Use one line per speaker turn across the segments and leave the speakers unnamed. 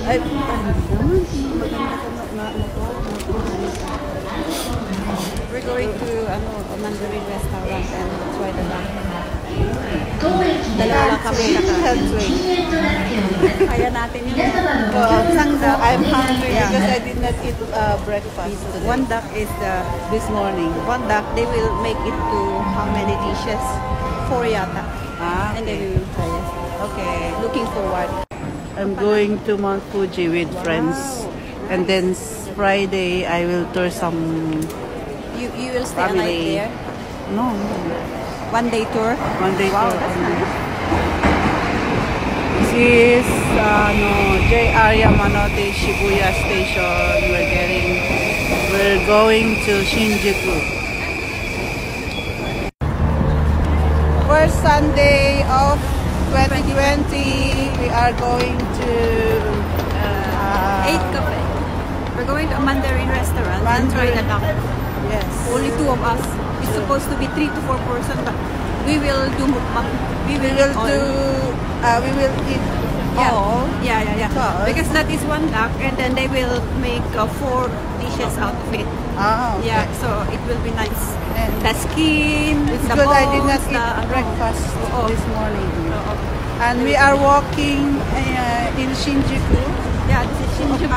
Ay, we're going to a Mandarin restaurant and try the duck. Dalawa lang kami kaya natin yun.
I'm hungry because I did not eat breakfast today.
One duck is this morning. One duck, they will make it to how many dishes? 4 yata.
Ah,
and then we will try it.
okay.
Looking forward.
I'm going to Mount Fuji with friends. And then Friday, I will tour some
You will stay a night
family.
there?
No.
One day tour?
One day
Wow,
tour.
that's nice.
This is JR Yamanote Shibuya Station. We're going to Shinjuku. First Sunday of 2020, we are going to
8 Cafe. We're going to a Mandarin restaurant and try the duck.
Yes.
Only 2 of us. It's supposed to be 3 to 4 person, but we will do mukbang. We will eat all. Yeah. Because that is one duck, and then they will make 4 dishes out of it.
Ah, okay.
Yeah, so it will be nice.
And
The skin,
it's
the
good
bones,
I did not eat breakfast this morning. And we are walking in Shinjuku.
Yeah, this is Shinjuku.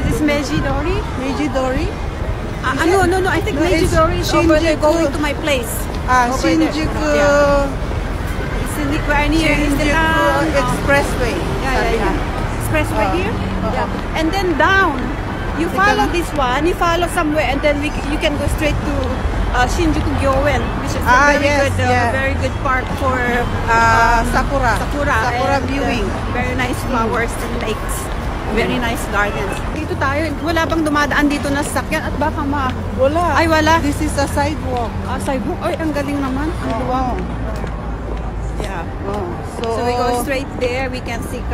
This is Meiji-dori.
Meiji-dori?
No. I think
No, it's
Meiji-dori is over there
Shinjuku.
going to my place. Over
Shinjuku.
there. Yeah. It's in the
Shinjuku Expressway.
Yeah. Expressway here. Yeah. And then down. You follow this one. You follow somewhere, and then you can go straight to Shinjuku Gyoen, which is a very good park for
Sakura
and,
viewing.
Very nice flowers and lakes. Very nice gardens. Dito tayo. Wala bang dumadaan dito na sasakyan at baka
Wala.
Ay, wala.
This is a sidewalk.
Sidewalk. Ay, ang galing naman. Ang luwag. Yeah. So we go straight there. We can see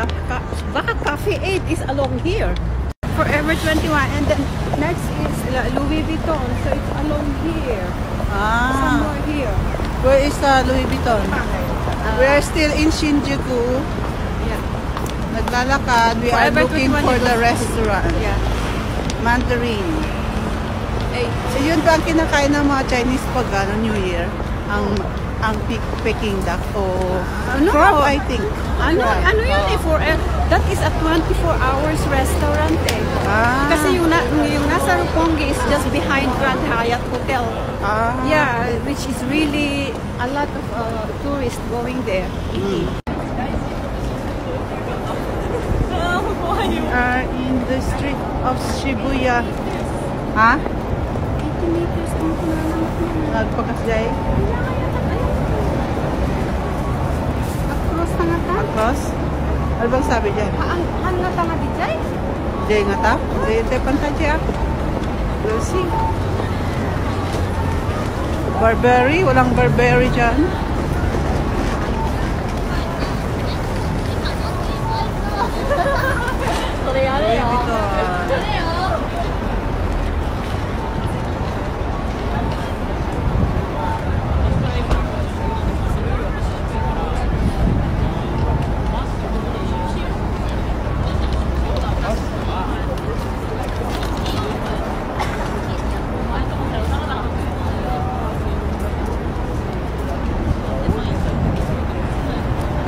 baka Cafe 8 is along here. Forever 21, and then next is Louis Vuitton, so it's along here. Somewhere here.
Where is Louis Vuitton? We are still in Shinjuku.
Yeah.
Naglalakad. We are looking for the restaurant.
Yeah.
Mandarin. So yun ba ang kinakain ng mga Chinese pag New Year? Ang Peking duck o crab, I think.
Ano yun eh? That is a 24 hours restaurant eh. Kasi yung nasa Roppongi is just behind Grand Hyatt Hotel. Yeah, which is really a lot of tourists going there eating.
We are in the street of Shibuya. Ha?
80 meters ang pinanamat mo.
Nagpakasday?
Across nga ta?
Across? Ano bang sabi dyan?
Han nga ta nga di jay?
Jay nga ta? Jay pantay siya. We'll see. Burberry? Walang Burberry dyan.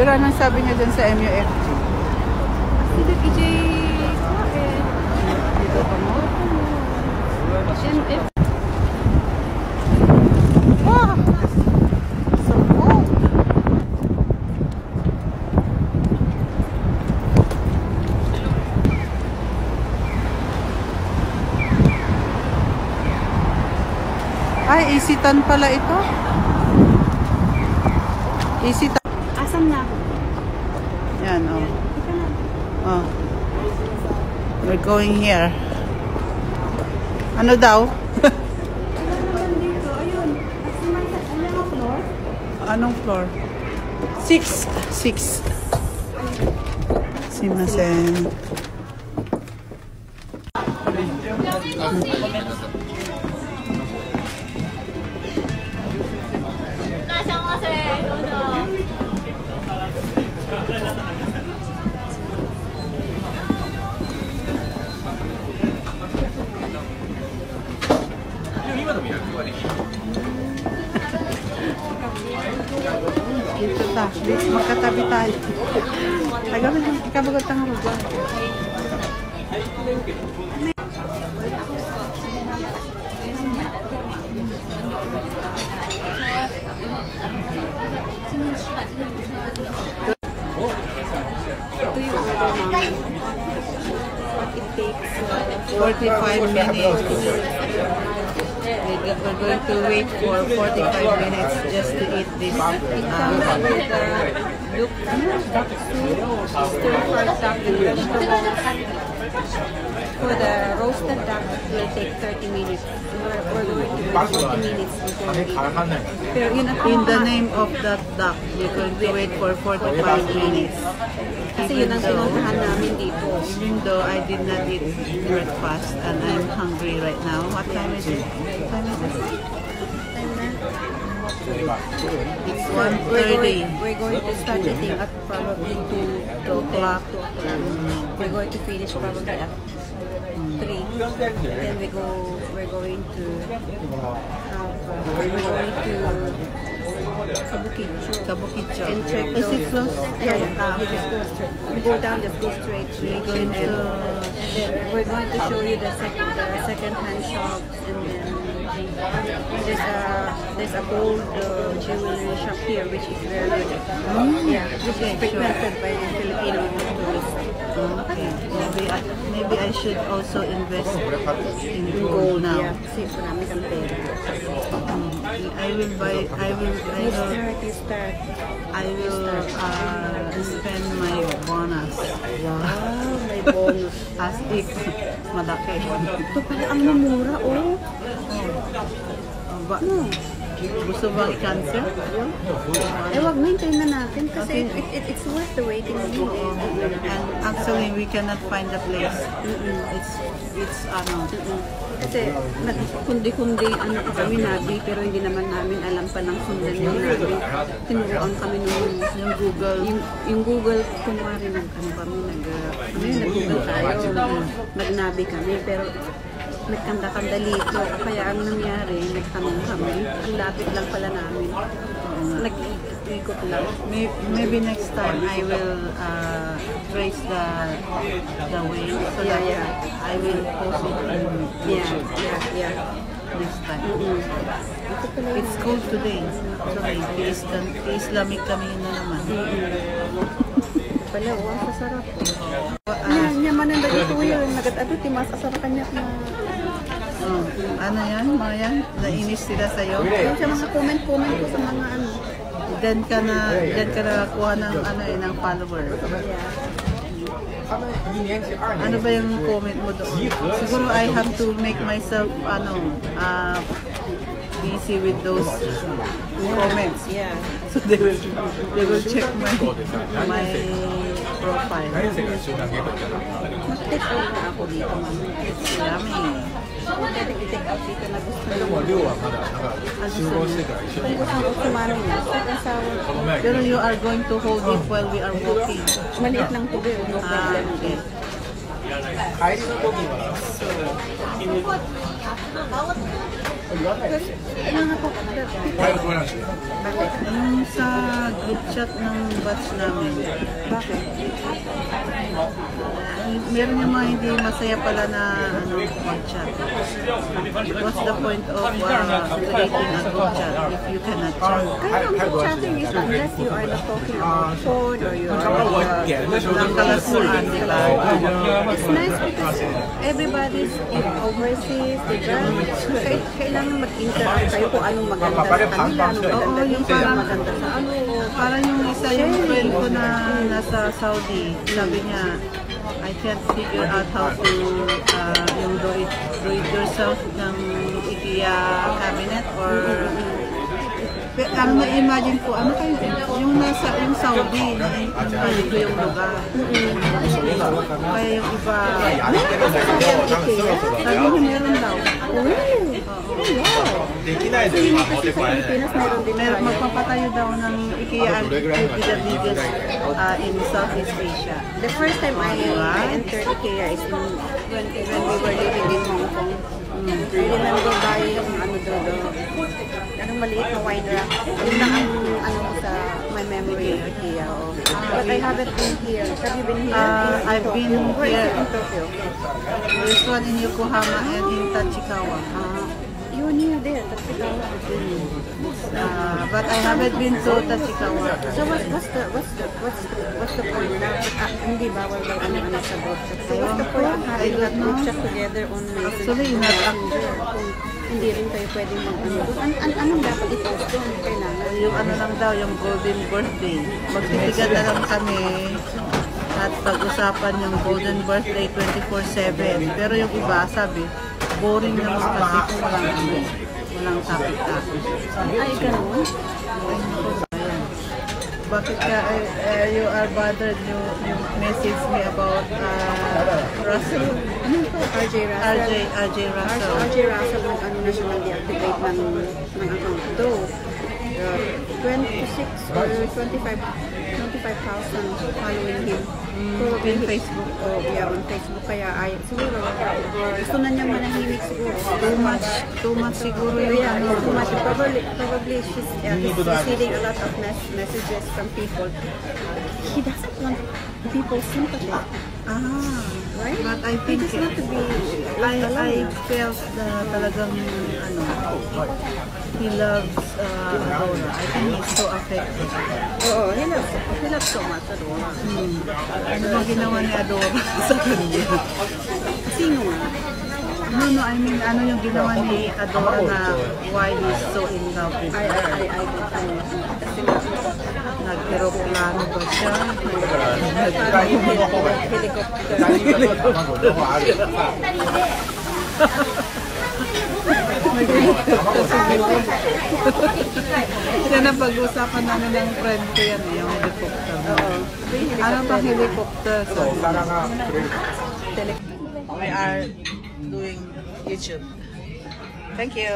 Pero anong sabi niya dun sa MUFG?
Dito DJ
Dito pa mo?
MF.
Wow! So cool! Ay, Isitan pala ito. Isitan.
Asan na?
Yan, oh. We're going here. Ano daw? Anong floor? 6. 6. Simasen. Dito ta. Dito magkatabi tayo. Tagamin mo. Ikabagot ang ruga.
Ito yung order namin. It takes
45 minutes. We're going to wait for 45 minutes just to eat this.
It comes with duck soup, stir-fried duck and vegetables. For the roasted duck, it will take 30 minutes. We're going to wait 40 minutes before we eat. Pero yun ang
In the name of that duck, we're going to wait for 45 minutes.
kasi yun ang sinuntahan namin dito.
Even though I did not eat breakfast and I'm hungry right now. What time is it? What time is it? It's 1:30.
We're going to start eating at probably 2 o'clock. We're going to finish probably at 3. Then we're going to
Kabukidjo.
and check
Is it
those.
close?
Yeah. We just go straight. We go down, just go straight.
We're going to...
Then we're going to show you the second-hand shops, and then there's a gold jewelry shop here, which is very good. Yeah, which is frequented by the Filipino tourists.
Okay. Maybe I should also invest in gold now.
Yeah, kasi marami kang pera.
I will buy.
You start.
I will spend my bonus.
Wow, may bonus.
As if malaki.
Ito pala ang mamura, oh.
Gusto ba i-cancel?
Wag maintain na natin kasi it's worth the waiting.
And actually, we cannot find the place. It's
Kasi kundi-kundi pa kami nabi, pero hindi naman namin alam pa ng sundan yung nabi. Tinuruan kami yung Google. Yung Google, kunwari nag-Google tayo. Nag-nabi kami, pero nagkanda-kanda dito. Kaya ang nangyari, nagtanong kami. Ang lapit lang pala namin. Nag-ikot lang.
maybe next time I will trace the way so that I will post it in
Yeah.
next time. It's cold today. Sorry, Islamic kami na naman.
Pala, ang sasarap. Nyaman ang dagito yun. Nagad-ado, timas asarakan niya na...
Ano yan? Mga yan? Nainis sila sa'yo?
Yung sa mga comment ko sa mga ano.
Diyan ka na kuha ng ng follower. Ano ba yung comment mo doon? Siguro I have to make myself busy with those comments.
Yeah.
So they will check my profile.
Mag-take out na ako dito, ma'am.
It's yummy.
Pwede i-take out dito na gusto mo. Kung gusto mo sumami na, sweet and sour.
Pero you are going to hold it while we are walking.
Maliit lang tubig, no problem.
Okay.
Ano na po?
Yung sa group chat ng batch namin,
Bakit?
meron yung mga hindi masaya pala na mag-chat. What's the point of creating a group chat if you cannot chat?
Kaya ang group chatting is unless you are not talking about phone or you are
Nangkalasuan, di ba?
It's nice because everybody's overseas, di ba? Kailangan mag-interact kayo kung anong maganda sa kanila, anong maganda dito, anong maganda sa ano.
Parang yung isa yung friend ko na nasa Saudi, sabi niya, I can't figure out how to yung do it yourself ng IKEA cabinet or ang na-imagine ko, ano kayo, yung Saudi, na-imagine ko yung lugar. Kaya yung iba, sabi niya meron daw. Magpapatayo daw ng IKEA and it will be the biggest in Southeast Asia.
The first time I entered IKEA is when we were living in Hong Kong. I remember buying maliit na wine rack. Yun lang ang ano ko sa my memory of IKEA. Oh. But I haven't been here. Have you been here?
I've been
Where is
here.
it in Tokyo?
There's one in Yokohama and in Tachikawa.
You're near there, Tachikawa.
But I haven't been to Tachikawa.
So what's the point na hindi bawal daw ano sa group chat? So what's the point of having that group chat together on
Actually,
Messenger? Kung hindi rin kayo pwedeng mag-ano doon. Anong dapat i-post doon? Kailangan.
Yung ano lang daw, yung golden birthday. Magtitigan na lang kami at pag-usapan yung golden birthday 24/7. Pero yung iba, sabi, boring naman kasi kung walang topic-topic.
Ay, ganun?
Bakit ka, you are bothered, you message me about Russell?
Ano ito? RJ Russell.
RJ Russell.
RJ Russell, ano na siya nag-deactivate ng account. Though, 26 or 25,000 following him.
In Facebook.
Oh, yeah, on Facebook. Kaya siguro, gusto na niyang manahimik siguro.
Too much siguro yung
Yeah, too much. Probably she's receiving a lot of messages from people. He doesn't want people's sympathy. Right?
But I think
He just want to be
I felt na talagang ano, he loves Adora. I think he's so affected.
Oo, he loves so much Adora.
Ano bang ginawa ni Adora sa kanya?
Sino nga?
No, I mean, ano yung ginawa ni Adora na why he's so in love with her? Nag-aeroplano ba siya? Yan ang pag-usapan namin ng friend ko yan, yung helicopter. Ano ba helicopter? We are doing YouTube. Thank you.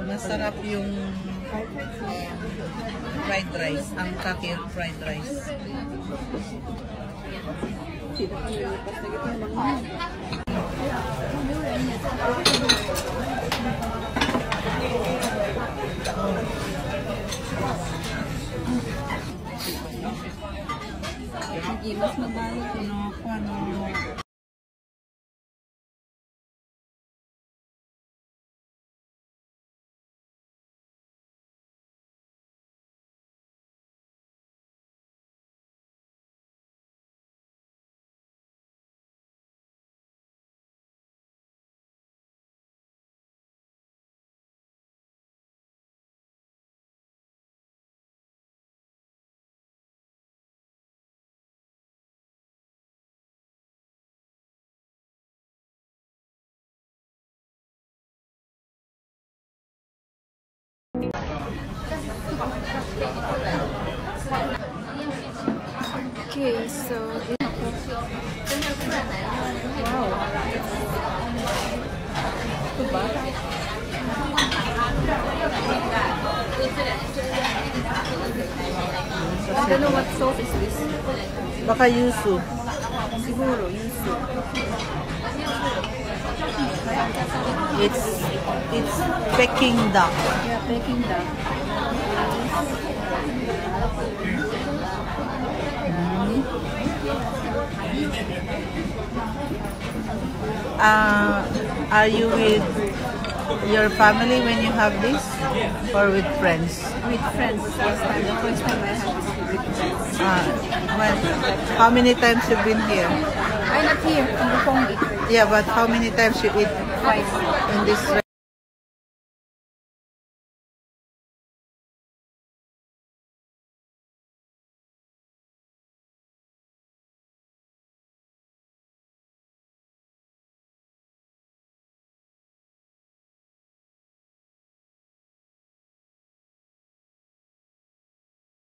Masarap yung fried rice, ang kakir fried rice.
Mas mabalik
Ano?
Okay, so I don't know what sauce is this.
Baka yuzu.
Siguro, yuzu.
It's Peking duck.
Yeah, Peking duck.
Are you with your family when you have this, or with friends?
With friends. The first time I had this with friends.
How many times you've been here?
I'm not here, in Bukongi.
Yeah, but how many times you eat
Twice.
in this